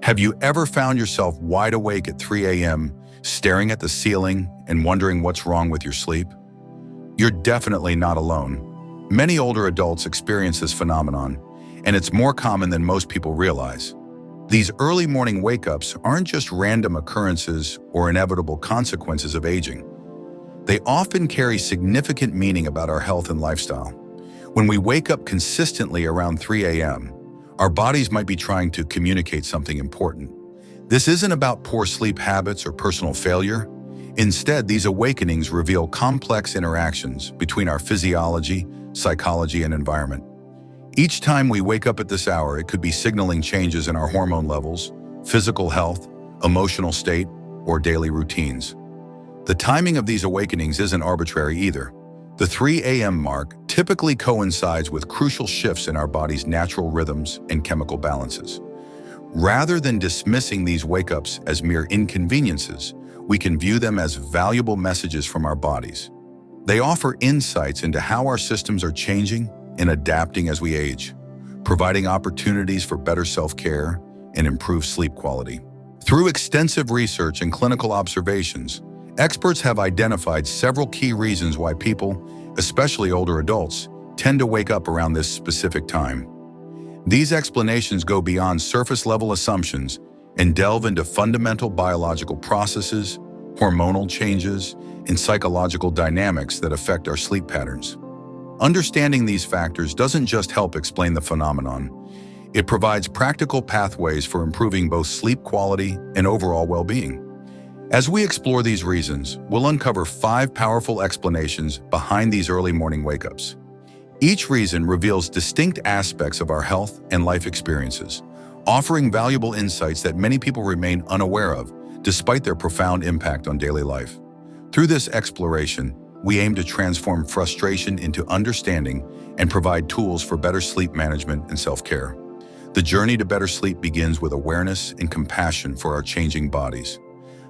Have you ever found yourself wide awake at 3 a.m., staring at the ceiling and wondering what's wrong with your sleep? You're definitely not alone. Many older adults experience this phenomenon, and it's more common than most people realize. These early morning wake-ups aren't just random occurrences or inevitable consequences of aging. They often carry significant meaning about our health and lifestyle. When we wake up consistently around 3 a.m., our bodies might be trying to communicate something important. This isn't about poor sleep habits or personal failure. Instead, these awakenings reveal complex interactions between our physiology, psychology, and environment. Each time we wake up at this hour, it could be signaling changes in our hormone levels, physical health, emotional state, or daily routines. The timing of these awakenings isn't arbitrary either. The 3 a.m. mark typically coincides with crucial shifts in our body's natural rhythms and chemical balances. Rather than dismissing these wake-ups as mere inconveniences, we can view them as valuable messages from our bodies. They offer insights into how our systems are changing and adapting as we age, providing opportunities for better self-care and improved sleep quality. Through extensive research and clinical observations, experts have identified several key reasons why people, especially older adults, tend to wake up around this specific time. These explanations go beyond surface-level assumptions and delve into fundamental biological processes, hormonal changes, and psychological dynamics that affect our sleep patterns. Understanding these factors doesn't just help explain the phenomenon. It provides practical pathways for improving both sleep quality and overall well-being. As we explore these reasons, we'll uncover 5 powerful explanations behind these early morning wake-ups. Each reason reveals distinct aspects of our health and life experiences, offering valuable insights that many people remain unaware of, despite their profound impact on daily life. Through this exploration, we aim to transform frustration into understanding and provide tools for better sleep management and self-care. The journey to better sleep begins with awareness and compassion for our changing bodies.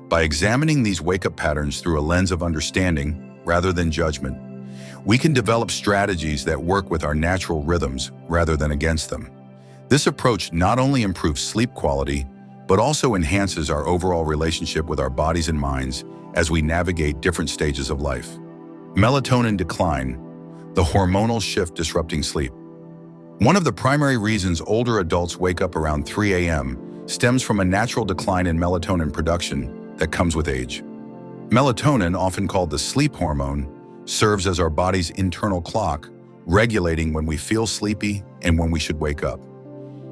By examining these wake-up patterns through a lens of understanding rather than judgment, we can develop strategies that work with our natural rhythms rather than against them. This approach not only improves sleep quality, but also enhances our overall relationship with our bodies and minds as we navigate different stages of life. Melatonin decline, the hormonal shift disrupting sleep. One of the primary reasons older adults wake up around 3 a.m. stems from a natural decline in melatonin production that comes with age. Melatonin, often called the sleep hormone, serves as our body's internal clock, regulating when we feel sleepy and when we should wake up.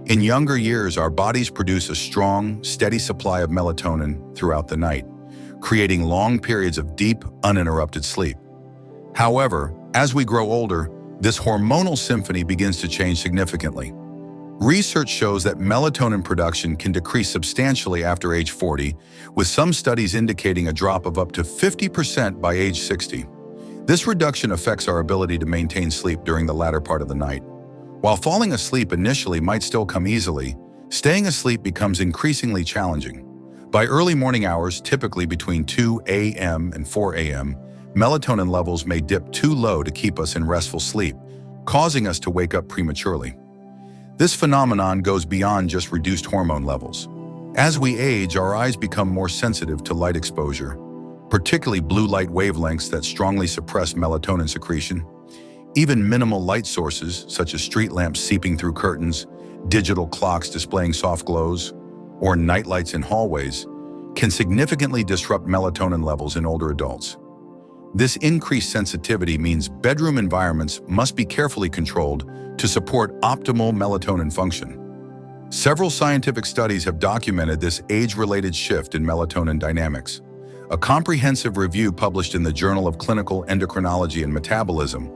In younger years, our bodies produce a strong, steady supply of melatonin throughout the night, creating long periods of deep, uninterrupted sleep. However, as we grow older, this hormonal symphony begins to change significantly. Research shows that melatonin production can decrease substantially after age 40, with some studies indicating a drop of up to 50% by age 60. This reduction affects our ability to maintain sleep during the latter part of the night. While falling asleep initially might still come easily, staying asleep becomes increasingly challenging. By early morning hours, typically between 2 a.m. and 4 a.m., melatonin levels may dip too low to keep us in restful sleep, causing us to wake up prematurely. This phenomenon goes beyond just reduced hormone levels. As we age, our eyes become more sensitive to light exposure, particularly blue light wavelengths that strongly suppress melatonin secretion. Even minimal light sources, such as street lamps seeping through curtains, digital clocks displaying soft glows, or night lights in hallways, can significantly disrupt melatonin levels in older adults. This increased sensitivity means bedroom environments must be carefully controlled to support optimal melatonin function. Several scientific studies have documented this age-related shift in melatonin dynamics. A comprehensive review published in the Journal of Clinical Endocrinology and Metabolism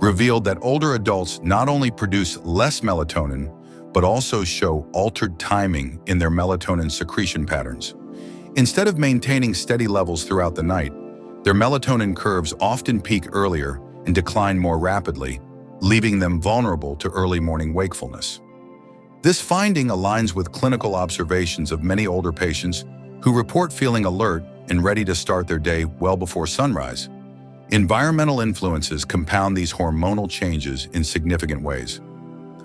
revealed that older adults not only produce less melatonin, but also show altered timing in their melatonin secretion patterns. Instead of maintaining steady levels throughout the night, their melatonin curves often peak earlier and decline more rapidly, leaving them vulnerable to early morning wakefulness. This finding aligns with clinical observations of many older patients who report feeling alert and ready to start their day well before sunrise. Environmental influences compound these hormonal changes in significant ways.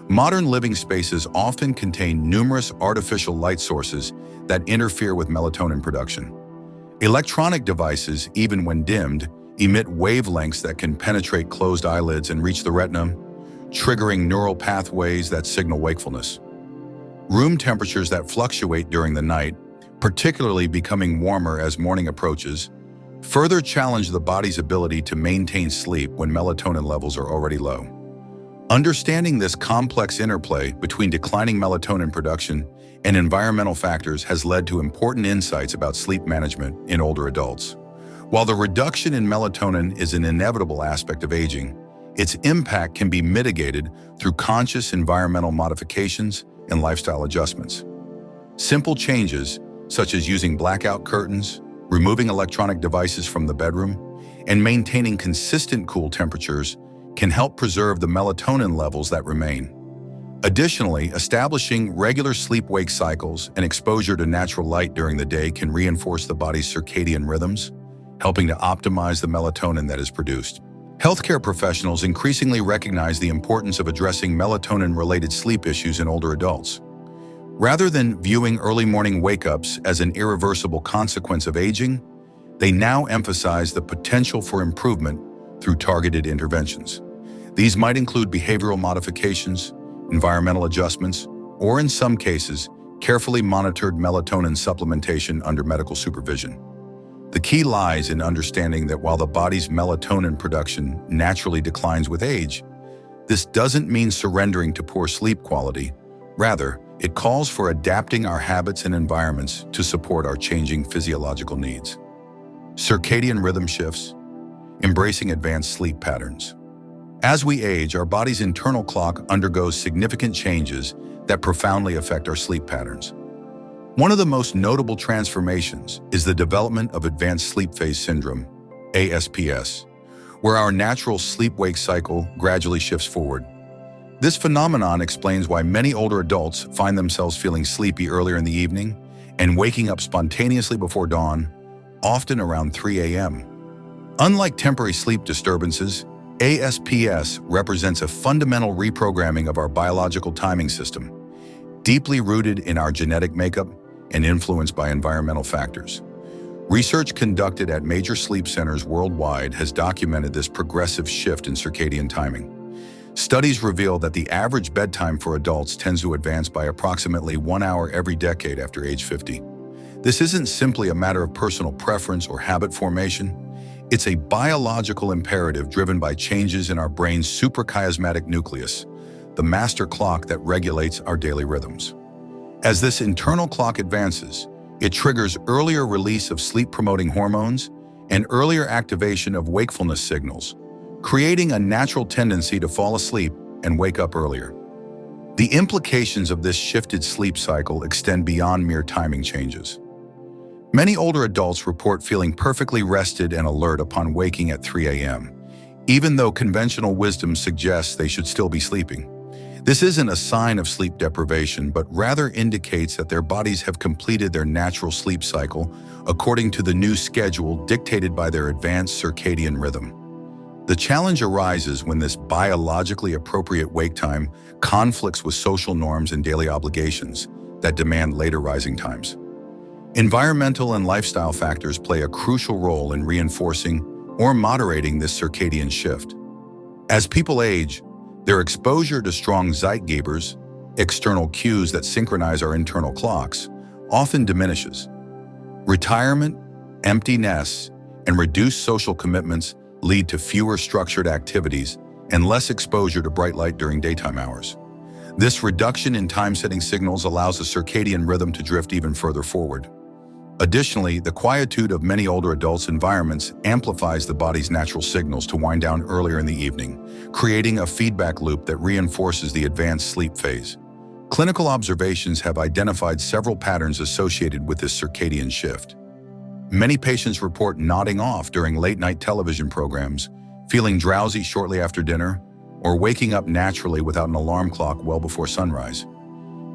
Modern living spaces often contain numerous artificial light sources that interfere with melatonin production. Electronic devices, even when dimmed, emit wavelengths that can penetrate closed eyelids and reach the retina, triggering neural pathways that signal wakefulness. Room temperatures that fluctuate during the night, particularly becoming warmer as morning approaches, further challenge the body's ability to maintain sleep when melatonin levels are already low. Understanding this complex interplay between declining melatonin production and environmental factors has led to important insights about sleep management in older adults. While the reduction in melatonin is an inevitable aspect of aging, its impact can be mitigated through conscious environmental modifications and lifestyle adjustments. Simple changes, such as using blackout curtains, removing electronic devices from the bedroom, and maintaining consistent cool temperatures, can help preserve the melatonin levels that remain. Additionally, establishing regular sleep-wake cycles and exposure to natural light during the day can reinforce the body's circadian rhythms, helping to optimize the melatonin that is produced. Healthcare professionals increasingly recognize the importance of addressing melatonin-related sleep issues in older adults. Rather than viewing early morning wake-ups as an irreversible consequence of aging, they now emphasize the potential for improvement through targeted interventions. These might include behavioral modifications, environmental adjustments, or in some cases, carefully monitored melatonin supplementation under medical supervision. The key lies in understanding that while the body's melatonin production naturally declines with age, this doesn't mean surrendering to poor sleep quality. Rather, it calls for adapting our habits and environments to support our changing physiological needs. Circadian rhythm shifts, embracing advanced sleep patterns. As we age, our body's internal clock undergoes significant changes that profoundly affect our sleep patterns. One of the most notable transformations is the development of advanced sleep phase syndrome, ASPS, where our natural sleep-wake cycle gradually shifts forward. This phenomenon explains why many older adults find themselves feeling sleepy earlier in the evening and waking up spontaneously before dawn, often around 3 a.m. Unlike temporary sleep disturbances, ASPS represents a fundamental reprogramming of our biological timing system, deeply rooted in our genetic makeup and influenced by environmental factors. Research conducted at major sleep centers worldwide has documented this progressive shift in circadian timing. Studies reveal that the average bedtime for adults tends to advance by approximately 1 hour every decade after age 50. This isn't simply a matter of personal preference or habit formation. It's a biological imperative driven by changes in our brain's suprachiasmatic nucleus, the master clock that regulates our daily rhythms. As this internal clock advances, it triggers earlier release of sleep-promoting hormones and earlier activation of wakefulness signals, creating a natural tendency to fall asleep and wake up earlier. The implications of this shifted sleep cycle extend beyond mere timing changes. Many older adults report feeling perfectly rested and alert upon waking at 3 a.m., even though conventional wisdom suggests they should still be sleeping. This isn't a sign of sleep deprivation, but rather indicates that their bodies have completed their natural sleep cycle according to the new schedule dictated by their advanced circadian rhythm. The challenge arises when this biologically appropriate wake time conflicts with social norms and daily obligations that demand later rising times. Environmental and lifestyle factors play a crucial role in reinforcing or moderating this circadian shift. As people age, their exposure to strong zeitgebers, external cues that synchronize our internal clocks, often diminishes. Retirement, empty nests, and reduced social commitments lead to fewer structured activities and less exposure to bright light during daytime hours. This reduction in time-setting signals allows the circadian rhythm to drift even further forward. Additionally, the quietude of many older adults' environments amplifies the body's natural signals to wind down earlier in the evening, creating a feedback loop that reinforces the advanced sleep phase. Clinical observations have identified several patterns associated with this circadian shift. Many patients report nodding off during late-night television programs, feeling drowsy shortly after dinner, or waking up naturally without an alarm clock well before sunrise.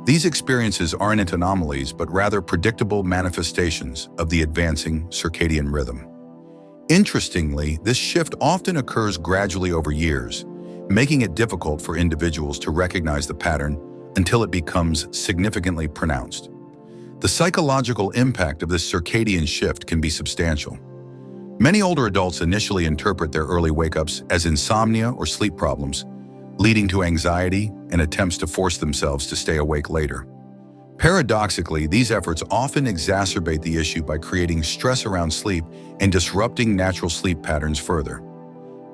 These experiences aren't anomalies, but rather predictable manifestations of the advancing circadian rhythm. Interestingly, this shift often occurs gradually over years, making it difficult for individuals to recognize the pattern until it becomes significantly pronounced. The psychological impact of this circadian shift can be substantial. Many older adults initially interpret their early wake-ups as insomnia or sleep problems, leading to anxiety and attempts to force themselves to stay awake later. Paradoxically, these efforts often exacerbate the issue by creating stress around sleep and disrupting natural sleep patterns further.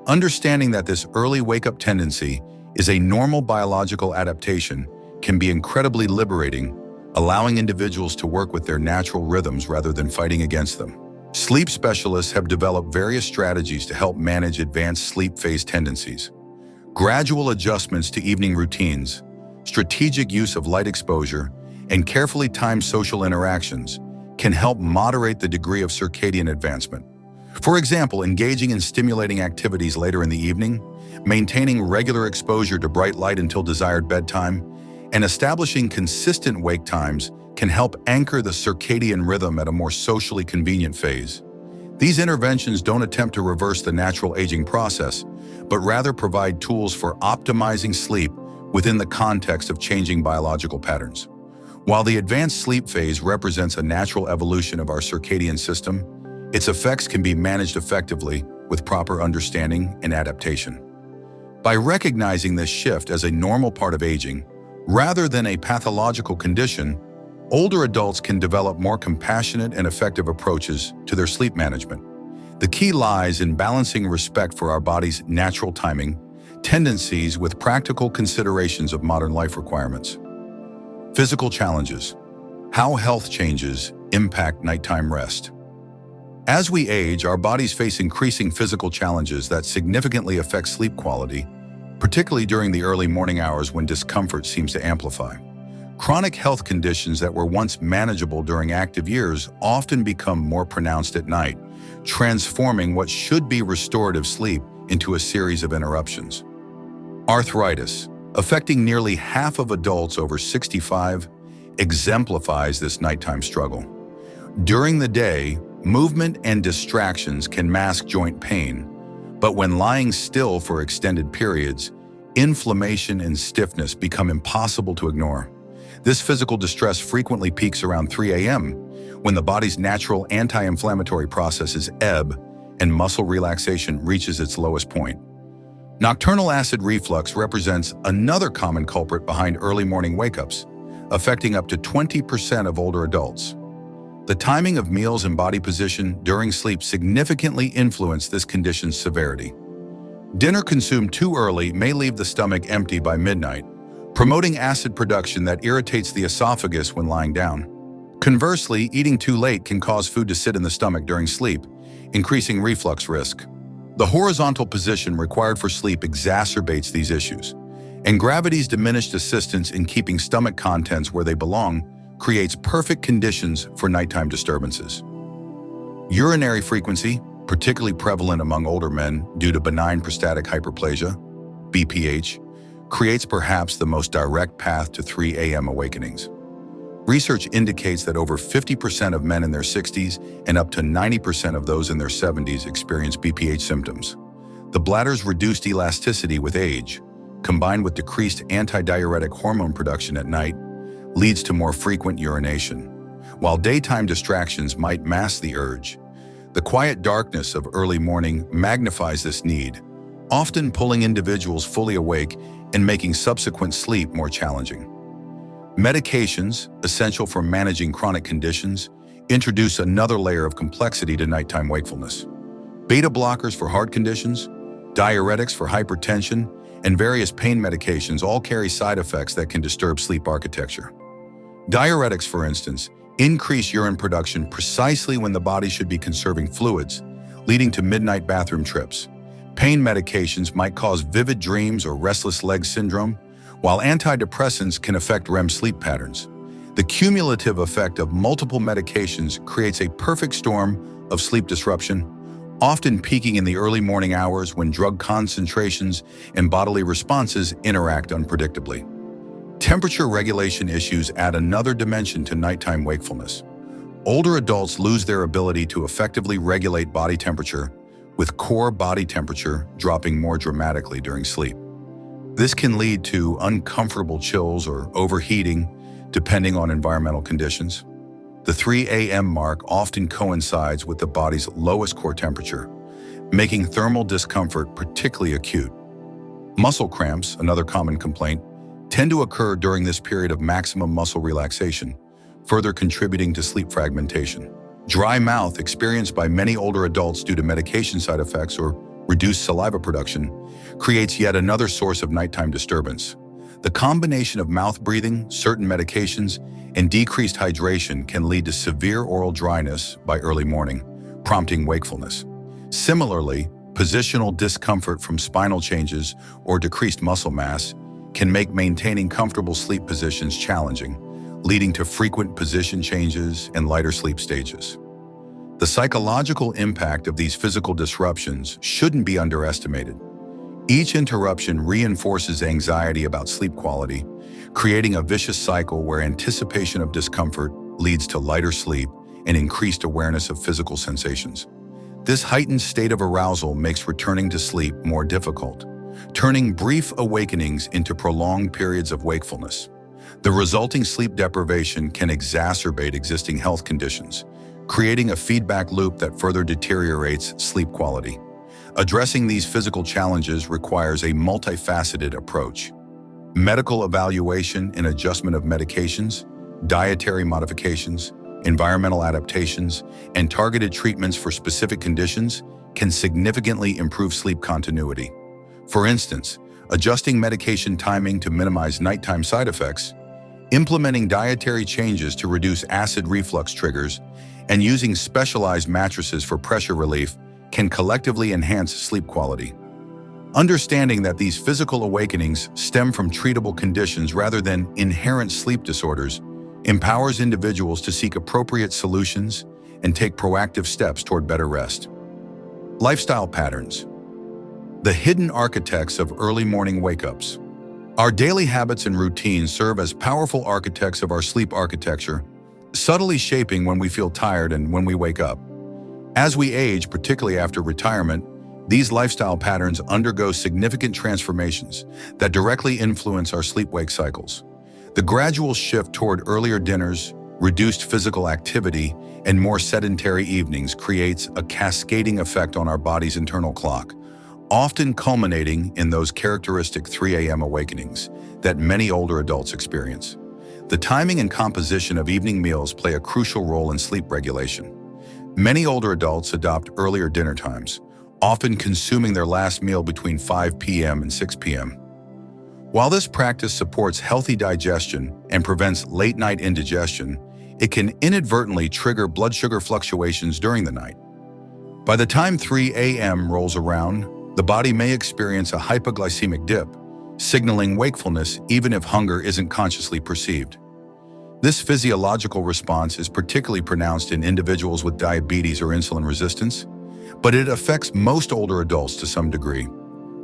Understanding that this early wake-up tendency is a normal biological adaptation can be incredibly liberating, allowing individuals to work with their natural rhythms rather than fighting against them. Sleep specialists have developed various strategies to help manage advanced sleep phase tendencies. Gradual adjustments to evening routines, strategic use of light exposure, and carefully timed social interactions can help moderate the degree of circadian advancement. For example, engaging in stimulating activities later in the evening, maintaining regular exposure to bright light until desired bedtime, and establishing consistent wake times can help anchor the circadian rhythm at a more socially convenient phase. These interventions don't attempt to reverse the natural aging process, but rather provide tools for optimizing sleep within the context of changing biological patterns. While the advanced sleep phase represents a natural evolution of our circadian system, its effects can be managed effectively with proper understanding and adaptation. By recognizing this shift as a normal part of aging, rather than a pathological condition, older adults can develop more compassionate and effective approaches to their sleep management. The key lies in balancing respect for our body's natural timing, tendencies with practical considerations of modern life requirements. Physical challenges. How health changes impact nighttime rest. As we age, our bodies face increasing physical challenges that significantly affect sleep quality, particularly during the early morning hours when discomfort seems to amplify. Chronic health conditions that were once manageable during active years often become more pronounced at night, transforming what should be restorative sleep into a series of interruptions. Arthritis, affecting nearly half of adults over 65, exemplifies this nighttime struggle. During the day, movement and distractions can mask joint pain, but when lying still for extended periods, inflammation and stiffness become impossible to ignore. This physical distress frequently peaks around 3 a.m., when the body's natural anti-inflammatory processes ebb and muscle relaxation reaches its lowest point. Nocturnal acid reflux represents another common culprit behind early morning wake-ups, affecting up to 20% of older adults. The timing of meals and body position during sleep significantly influence this condition's severity. Dinner consumed too early may leave the stomach empty by midnight, promoting acid production that irritates the esophagus when lying down. Conversely, eating too late can cause food to sit in the stomach during sleep, increasing reflux risk. The horizontal position required for sleep exacerbates these issues, and gravity's diminished assistance in keeping stomach contents where they belong creates perfect conditions for nighttime disturbances. Urinary frequency, particularly prevalent among older men due to benign prostatic hyperplasia, BPH, creates perhaps the most direct path to 3 a.m. awakenings. Research indicates that over 50% of men in their 60s and up to 90% of those in their 70s experience BPH symptoms. The bladder's reduced elasticity with age, combined with decreased antidiuretic hormone production at night, leads to more frequent urination. While daytime distractions might mask the urge, the quiet darkness of early morning magnifies this need, often pulling individuals fully awake and making subsequent sleep more challenging. Medications, essential for managing chronic conditions, introduce another layer of complexity to nighttime wakefulness. Beta blockers for heart conditions, diuretics for hypertension, and various pain medications all carry side effects that can disturb sleep architecture. Diuretics, for instance, increase urine production precisely when the body should be conserving fluids, leading to midnight bathroom trips. Pain medications might cause vivid dreams or restless leg syndrome, while antidepressants can affect REM sleep patterns. The cumulative effect of multiple medications creates a perfect storm of sleep disruption, often peaking in the early morning hours when drug concentrations and bodily responses interact unpredictably. Temperature regulation issues add another dimension to nighttime wakefulness. Older adults lose their ability to effectively regulate body temperature, with core body temperature dropping more dramatically during sleep. This can lead to uncomfortable chills or overheating, depending on environmental conditions. The 3 a.m. mark often coincides with the body's lowest core temperature, making thermal discomfort particularly acute. Muscle cramps, another common complaint, tend to occur during this period of maximum muscle relaxation, further contributing to sleep fragmentation. Dry mouth, experienced by many older adults due to medication side effects or reduced saliva production, creates yet another source of nighttime disturbance. The combination of mouth breathing, certain medications, and decreased hydration can lead to severe oral dryness by early morning, prompting wakefulness. Similarly, positional discomfort from spinal changes or decreased muscle mass can make maintaining comfortable sleep positions challenging, leading to frequent position changes and lighter sleep stages. The psychological impact of these physical disruptions shouldn't be underestimated. Each interruption reinforces anxiety about sleep quality, creating a vicious cycle where anticipation of discomfort leads to lighter sleep and increased awareness of physical sensations. This heightened state of arousal makes returning to sleep more difficult, turning brief awakenings into prolonged periods of wakefulness. The resulting sleep deprivation can exacerbate existing health conditions, creating a feedback loop that further deteriorates sleep quality. Addressing these physical challenges requires a multifaceted approach. Medical evaluation and adjustment of medications, dietary modifications, environmental adaptations, and targeted treatments for specific conditions can significantly improve sleep continuity. For instance, adjusting medication timing to minimize nighttime side effects, implementing dietary changes to reduce acid reflux triggers, and using specialized mattresses for pressure relief can collectively enhance sleep quality. Understanding that these physical awakenings stem from treatable conditions rather than inherent sleep disorders empowers individuals to seek appropriate solutions and take proactive steps toward better rest. Lifestyle patterns. The hidden architects of early morning wake-ups. Our daily habits and routines serve as powerful architects of our sleep architecture, subtly shaping when we feel tired and when we wake up. As we age, particularly after retirement, these lifestyle patterns undergo significant transformations that directly influence our sleep-wake cycles. The gradual shift toward earlier dinners, reduced physical activity, and more sedentary evenings creates a cascading effect on our body's internal clock, often culminating in those characteristic 3 a.m. awakenings that many older adults experience. The timing and composition of evening meals play a crucial role in sleep regulation. Many older adults adopt earlier dinner times, often consuming their last meal between 5 p.m. and 6 p.m. While this practice supports healthy digestion and prevents late-night indigestion, it can inadvertently trigger blood sugar fluctuations during the night. By the time 3 a.m. rolls around, the body may experience a hypoglycemic dip, signaling wakefulness even if hunger isn't consciously perceived. This physiological response is particularly pronounced in individuals with diabetes or insulin resistance, but it affects most older adults to some degree.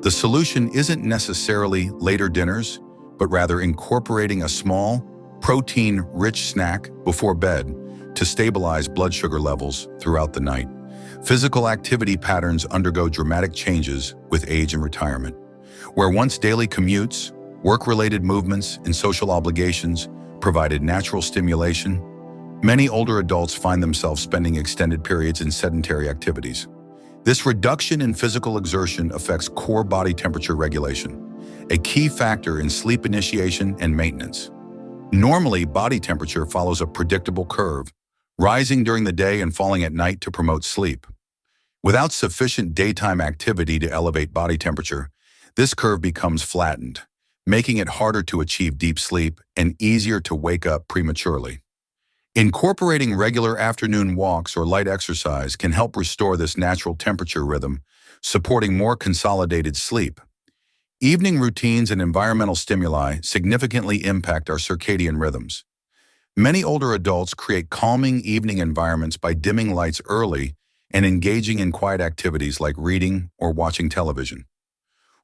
The solution isn't necessarily later dinners, but rather incorporating a small, protein-rich snack before bed to stabilize blood sugar levels throughout the night. Physical activity patterns undergo dramatic changes with age and retirement, where once daily commutes, work-related movements, and social obligations provided natural stimulation, many older adults find themselves spending extended periods in sedentary activities. This reduction in physical exertion affects core body temperature regulation, a key factor in sleep initiation and maintenance. Normally, body temperature follows a predictable curve, rising during the day and falling at night to promote sleep. Without sufficient daytime activity to elevate body temperature, this curve becomes flattened, making it harder to achieve deep sleep and easier to wake up prematurely. Incorporating regular afternoon walks or light exercise can help restore this natural temperature rhythm, supporting more consolidated sleep. Evening routines and environmental stimuli significantly impact our circadian rhythms. Many older adults create calming evening environments by dimming lights early and engaging in quiet activities like reading or watching television.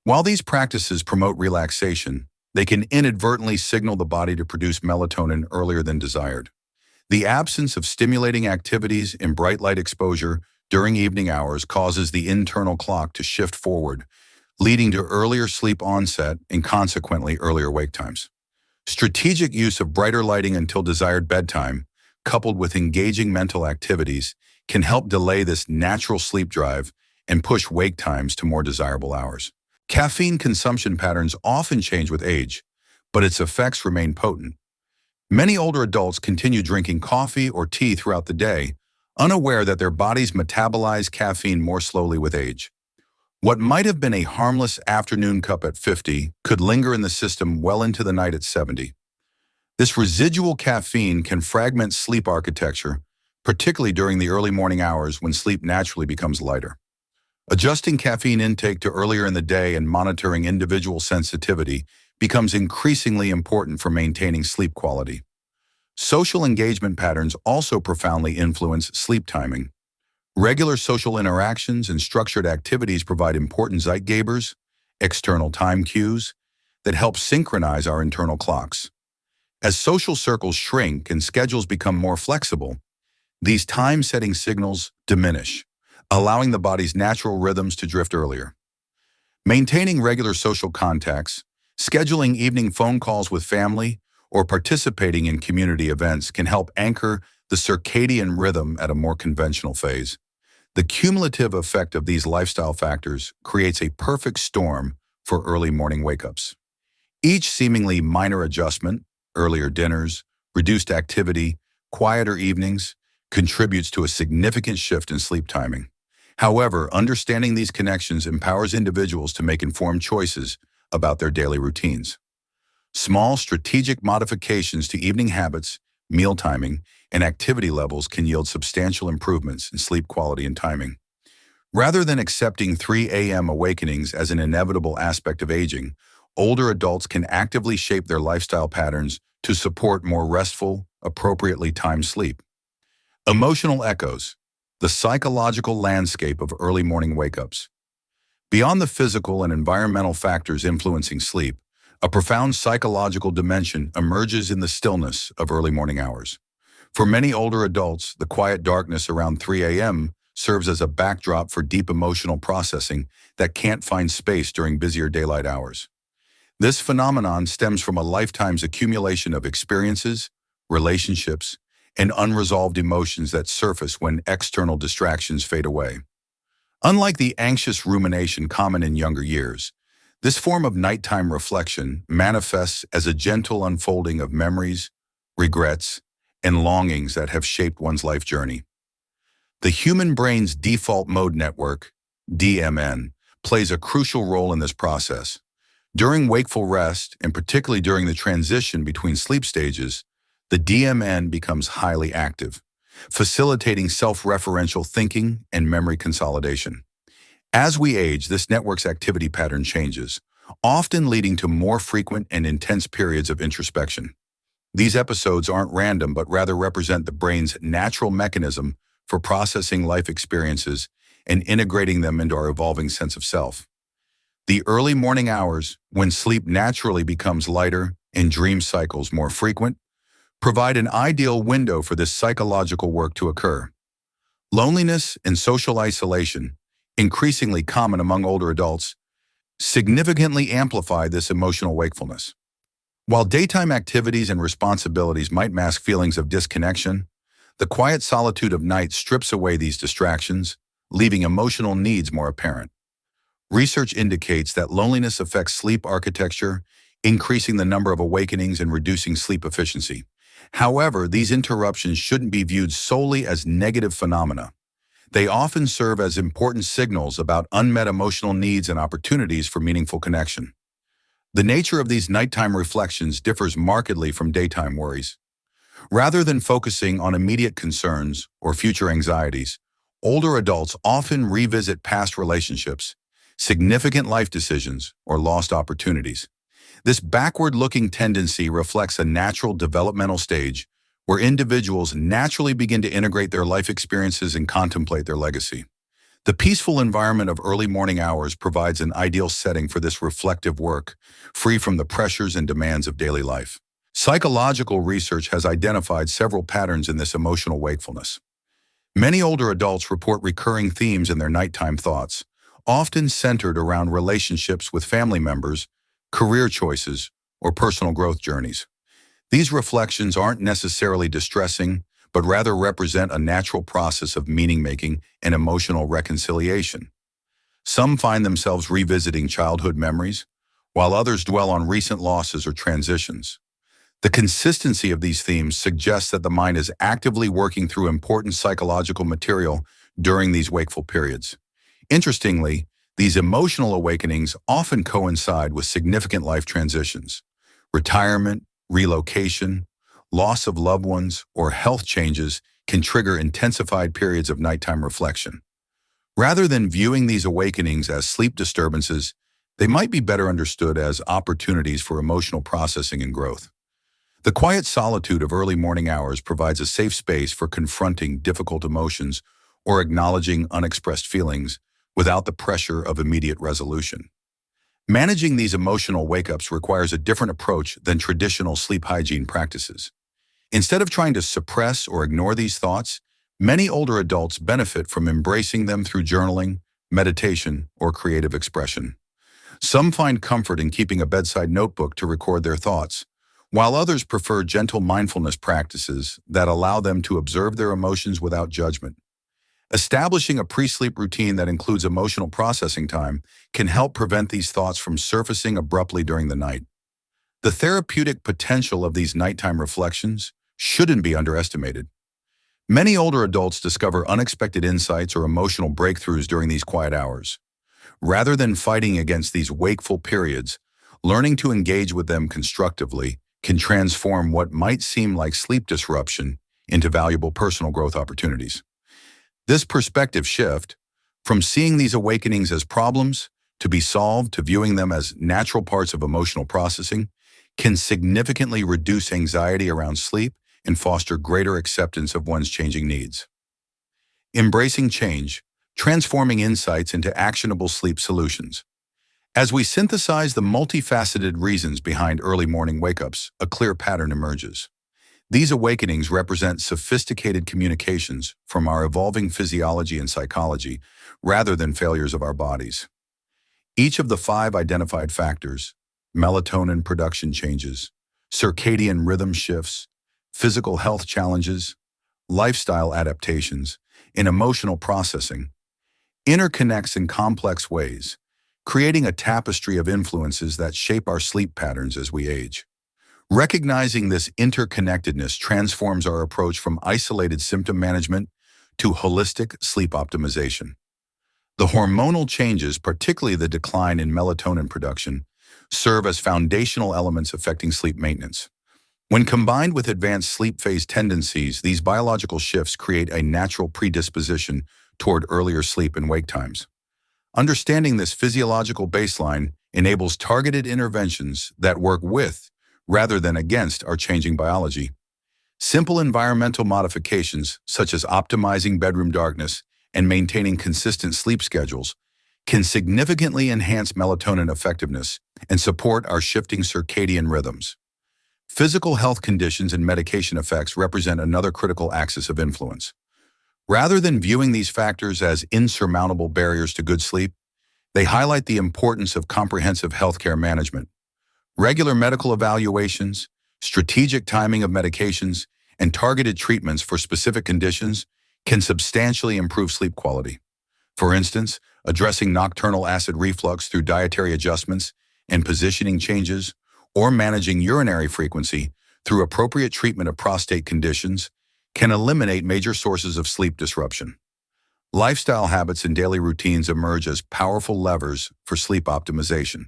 While these practices promote relaxation, they can inadvertently signal the body to produce melatonin earlier than desired. The absence of stimulating activities and bright light exposure during evening hours causes the internal clock to shift forward, leading to earlier sleep onset and consequently earlier wake times. Strategic use of brighter lighting until desired bedtime, coupled with engaging mental activities, can help delay this natural sleep drive and push wake times to more desirable hours. Caffeine consumption patterns often change with age, but its effects remain potent. Many older adults continue drinking coffee or tea throughout the day, unaware that their bodies metabolize caffeine more slowly with age. What might have been a harmless afternoon cup at 50 could linger in the system well into the night at 70. This residual caffeine can fragment sleep architecture, particularly during the early morning hours when sleep naturally becomes lighter. Adjusting caffeine intake to earlier in the day and monitoring individual sensitivity becomes increasingly important for maintaining sleep quality. Social engagement patterns also profoundly influence sleep timing. Regular social interactions and structured activities provide important zeitgebers, external time cues, that help synchronize our internal clocks. As social circles shrink and schedules become more flexible, these time-setting signals diminish, allowing the body's natural rhythms to drift earlier. Maintaining regular social contacts, scheduling evening phone calls with family, or participating in community events can help anchor the circadian rhythm at a more conventional phase. The cumulative effect of these lifestyle factors creates a perfect storm for early morning wake-ups. Each seemingly minor adjustment, earlier dinners, reduced activity, quieter evenings, contributes to a significant shift in sleep timing. However, understanding these connections empowers individuals to make informed choices about their daily routines. Small strategic modifications to evening habits, meal timing, and activity levels can yield substantial improvements in sleep quality and timing. Rather than accepting 3 a.m. awakenings as an inevitable aspect of aging, older adults can actively shape their lifestyle patterns to support more restful, appropriately timed sleep. Emotional echoes, the psychological landscape of early morning wake-ups. Beyond the physical and environmental factors influencing sleep, a profound psychological dimension emerges in the stillness of early morning hours. For many older adults, the quiet darkness around 3 a.m. serves as a backdrop for deep emotional processing that can't find space during busier daylight hours. This phenomenon stems from a lifetime's accumulation of experiences, relationships, and unresolved emotions that surface when external distractions fade away. Unlike the anxious rumination common in younger years, this form of nighttime reflection manifests as a gentle unfolding of memories, regrets, and longings that have shaped one's life journey. The human brain's default mode network, DMN, plays a crucial role in this process. During wakeful rest, and particularly during the transition between sleep stages, the DMN becomes highly active, facilitating self-referential thinking and memory consolidation. As we age, this network's activity pattern changes, often leading to more frequent and intense periods of introspection. These episodes aren't random, but rather represent the brain's natural mechanism for processing life experiences and integrating them into our evolving sense of self. The early morning hours, when sleep naturally becomes lighter and dream cycles more frequent, provide an ideal window for this psychological work to occur. Loneliness and social isolation, increasingly common among older adults, significantly amplify this emotional wakefulness. While daytime activities and responsibilities might mask feelings of disconnection, the quiet solitude of night strips away these distractions, leaving emotional needs more apparent. Research indicates that loneliness affects sleep architecture, increasing the number of awakenings and reducing sleep efficiency. However, these interruptions shouldn't be viewed solely as negative phenomena. They often serve as important signals about unmet emotional needs and opportunities for meaningful connection. The nature of these nighttime reflections differs markedly from daytime worries. Rather than focusing on immediate concerns or future anxieties, older adults often revisit past relationships, significant life decisions, or lost opportunities. This backward-looking tendency reflects a natural developmental stage where individuals naturally begin to integrate their life experiences and contemplate their legacy. The peaceful environment of early morning hours provides an ideal setting for this reflective work, free from the pressures and demands of daily life. Psychological research has identified several patterns in this emotional wakefulness. Many older adults report recurring themes in their nighttime thoughts, often centered around relationships with family members, career choices, or personal growth journeys. These reflections aren't necessarily distressing, but rather represent a natural process of meaning-making and emotional reconciliation. Some find themselves revisiting childhood memories, while others dwell on recent losses or transitions. The consistency of these themes suggests that the mind is actively working through important psychological material during these wakeful periods. Interestingly, these emotional awakenings often coincide with significant life transitions. Retirement, relocation, loss of loved ones, or health changes can trigger intensified periods of nighttime reflection. Rather than viewing these awakenings as sleep disturbances, they might be better understood as opportunities for emotional processing and growth. The quiet solitude of early morning hours provides a safe space for confronting difficult emotions or acknowledging unexpressed feelings without the pressure of immediate resolution. Managing these emotional wake-ups requires a different approach than traditional sleep hygiene practices. Instead of trying to suppress or ignore these thoughts, many older adults benefit from embracing them through journaling, meditation, or creative expression. Some find comfort in keeping a bedside notebook to record their thoughts, while others prefer gentle mindfulness practices that allow them to observe their emotions without judgment. Establishing a pre-sleep routine that includes emotional processing time can help prevent these thoughts from surfacing abruptly during the night. The therapeutic potential of these nighttime reflections shouldn't be underestimated. Many older adults discover unexpected insights or emotional breakthroughs during these quiet hours. Rather than fighting against these wakeful periods, learning to engage with them constructively can transform what might seem like sleep disruption into valuable personal growth opportunities. This perspective shift, from seeing these awakenings as problems to be solved to viewing them as natural parts of emotional processing, can significantly reduce anxiety around sleep and foster greater acceptance of one's changing needs. Embracing change, transforming insights into actionable sleep solutions. As we synthesize the multifaceted reasons behind early morning wake-ups, a clear pattern emerges. These awakenings represent sophisticated communications from our evolving physiology and psychology, rather than failures of our bodies. Each of the 5 identified factors, melatonin production changes, circadian rhythm shifts, physical health challenges, lifestyle adaptations, and emotional processing, interconnects in complex ways, creating a tapestry of influences that shape our sleep patterns as we age. Recognizing this interconnectedness transforms our approach from isolated symptom management to holistic sleep optimization. The hormonal changes, particularly the decline in melatonin production, serve as foundational elements affecting sleep maintenance. When combined with advanced sleep phase tendencies, these biological shifts create a natural predisposition toward earlier sleep and wake times. Understanding this physiological baseline enables targeted interventions that work with, rather than against, our changing biology. Simple environmental modifications, such as optimizing bedroom darkness and maintaining consistent sleep schedules, can significantly enhance melatonin effectiveness and support our shifting circadian rhythms. Physical health conditions and medication effects represent another critical axis of influence. Rather than viewing these factors as insurmountable barriers to good sleep, they highlight the importance of comprehensive healthcare management. Regular medical evaluations, strategic timing of medications, and targeted treatments for specific conditions can substantially improve sleep quality. For instance, addressing nocturnal acid reflux through dietary adjustments and positioning changes, or managing urinary frequency through appropriate treatment of prostate conditions, can eliminate major sources of sleep disruption. Lifestyle habits and daily routines emerge as powerful levers for sleep optimization.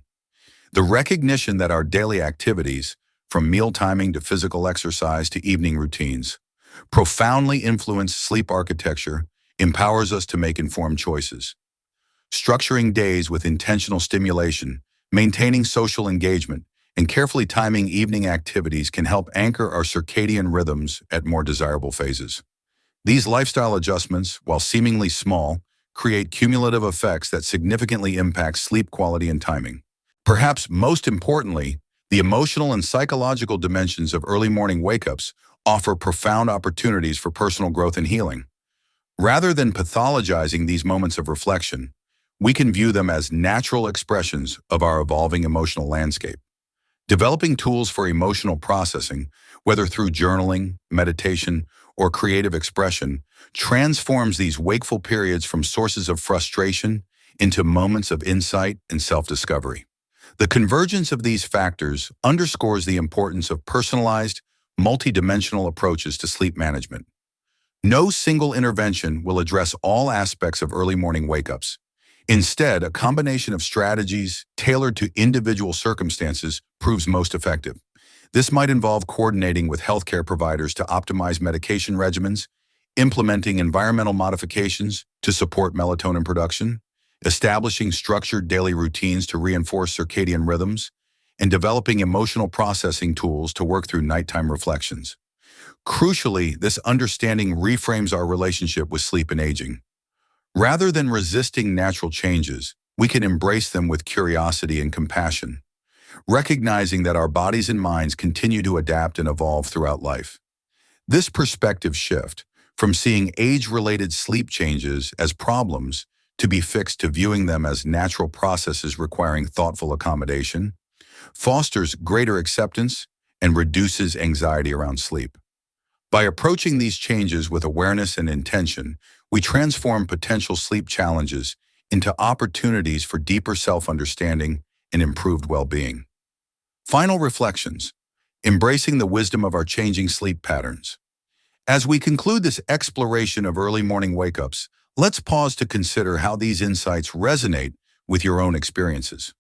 The recognition that our daily activities, from meal timing to physical exercise to evening routines, profoundly influence sleep architecture, empowers us to make informed choices. Structuring days with intentional stimulation, maintaining social engagement, and carefully timing evening activities can help anchor our circadian rhythms at more desirable phases. These lifestyle adjustments, while seemingly small, create cumulative effects that significantly impact sleep quality and timing. Perhaps most importantly, the emotional and psychological dimensions of early morning wake-ups offer profound opportunities for personal growth and healing. Rather than pathologizing these moments of reflection, We can view them as natural expressions of our evolving emotional landscape. Developing tools for emotional processing, whether through journaling, meditation, or creative expression, transforms these wakeful periods from sources of frustration into moments of insight and self-discovery. The convergence of these factors underscores the importance of personalized, multidimensional approaches to sleep management. No single intervention will address all aspects of early morning wake-ups. Instead, a combination of strategies tailored to individual circumstances proves most effective. This might involve coordinating with healthcare providers to optimize medication regimens, implementing environmental modifications to support melatonin production, establishing structured daily routines to reinforce circadian rhythms, and developing emotional processing tools to work through nighttime reflections. Crucially, this understanding reframes our relationship with sleep and aging. Rather than resisting natural changes, we can embrace them with curiosity and compassion, recognizing that our bodies and minds continue to adapt and evolve throughout life. This perspective shift, from seeing age-related sleep changes as problems to be fixed to viewing them as natural processes requiring thoughtful accommodation, fosters greater acceptance and reduces anxiety around sleep. By approaching these changes with awareness and intention, we transform potential sleep challenges into opportunities for deeper self-understanding and improved well-being. Final reflections, embracing the wisdom of our changing sleep patterns. As we conclude this exploration of early morning wake-ups, let's pause to consider how these insights resonate with your own experiences.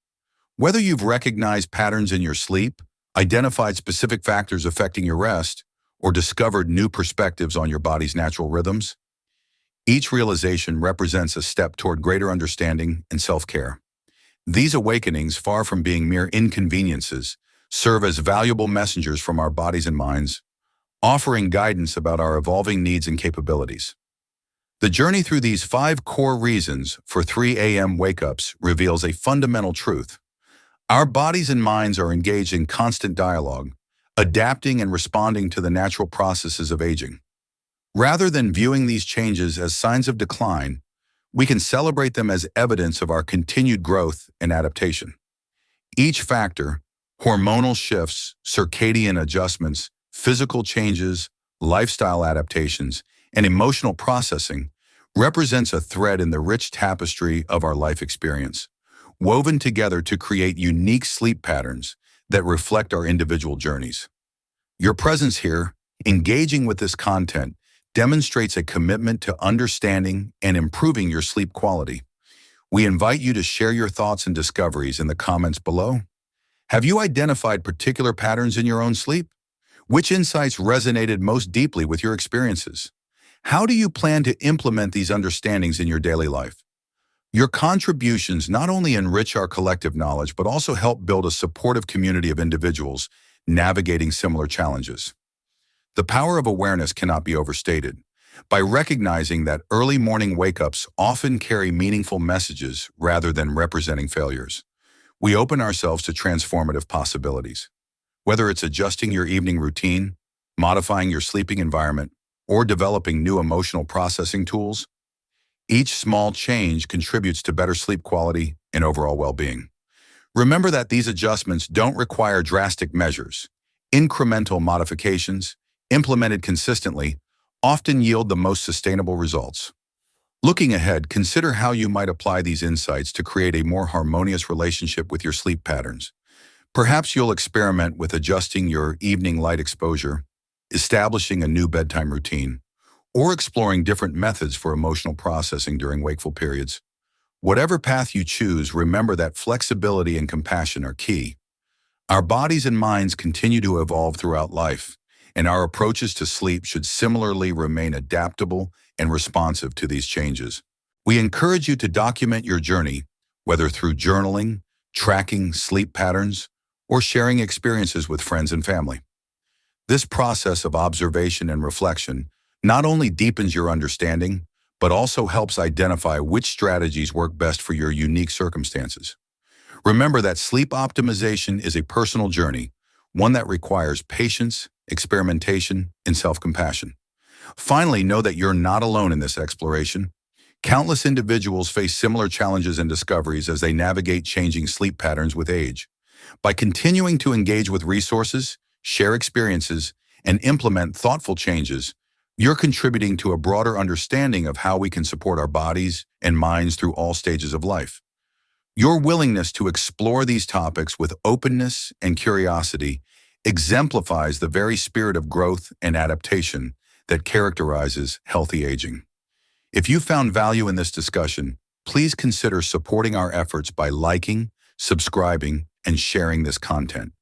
Whether you've recognized patterns in your sleep, identified specific factors affecting your rest, or discovered new perspectives on your body's natural rhythms, each realization represents a step toward greater understanding and self-care. These awakenings, far from being mere inconveniences, serve as valuable messengers from our bodies and minds, offering guidance about our evolving needs and capabilities. The journey through these 5 core reasons for 3 a.m. wake-ups reveals a fundamental truth. Our bodies and minds are engaged in constant dialogue, adapting and responding to the natural processes of aging. Rather than viewing these changes as signs of decline, we can celebrate them as evidence of our continued growth and adaptation. Each factor, hormonal shifts, circadian adjustments, physical changes, lifestyle adaptations, and emotional processing, represents a thread in the rich tapestry of our life experience, woven together to create unique sleep patterns that reflect our individual journeys. Your presence here, engaging with this content, demonstrates a commitment to understanding and improving your sleep quality. We invite you to share your thoughts and discoveries in the comments below. Have you identified particular patterns in your own sleep? Which insights resonated most deeply with your experiences? How do you plan to implement these understandings in your daily life? Your contributions not only enrich our collective knowledge, but also help build a supportive community of individuals navigating similar challenges. The power of awareness cannot be overstated. By recognizing that early morning wake-ups often carry meaningful messages rather than representing failures, we open ourselves to transformative possibilities. Whether it's adjusting your evening routine, modifying your sleeping environment, or developing new emotional processing tools, each small change contributes to better sleep quality and overall well-being. Remember that these adjustments don't require drastic measures. Incremental modifications, implemented consistently, often yield the most sustainable results. Looking ahead, consider how you might apply these insights to create a more harmonious relationship with your sleep patterns. Perhaps you'll experiment with adjusting your evening light exposure, establishing a new bedtime routine, or exploring different methods for emotional processing during wakeful periods. Whatever path you choose, remember that flexibility and compassion are key. Our bodies and minds continue to evolve throughout life, and our approaches to sleep should similarly remain adaptable and responsive to these changes. We encourage you to document your journey, whether through journaling, tracking sleep patterns, or sharing experiences with friends and family. This process of observation and reflection not only deepens your understanding, but also helps identify which strategies work best for your unique circumstances. Remember that sleep optimization is a personal journey, one that requires patience, experimentation, and self-compassion. Finally, know that you're not alone in this exploration. Countless individuals face similar challenges and discoveries as they navigate changing sleep patterns with age. By continuing to engage with resources, share experiences, and implement thoughtful changes, you're contributing to a broader understanding of how we can support our bodies and minds through all stages of life. Your willingness to explore these topics with openness and curiosity exemplifies the very spirit of growth and adaptation that characterizes healthy aging. If you found value in this discussion, please consider supporting our efforts by liking, subscribing, and sharing this content.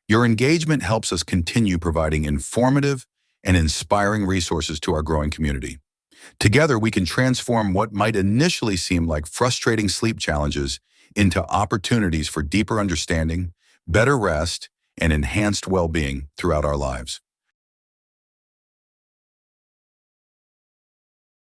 Your engagement helps us continue providing informative and inspiring resources to our growing community. Together, we can transform what might initially seem like frustrating sleep challenges into opportunities for deeper understanding, better rest, and enhanced well-being throughout our lives.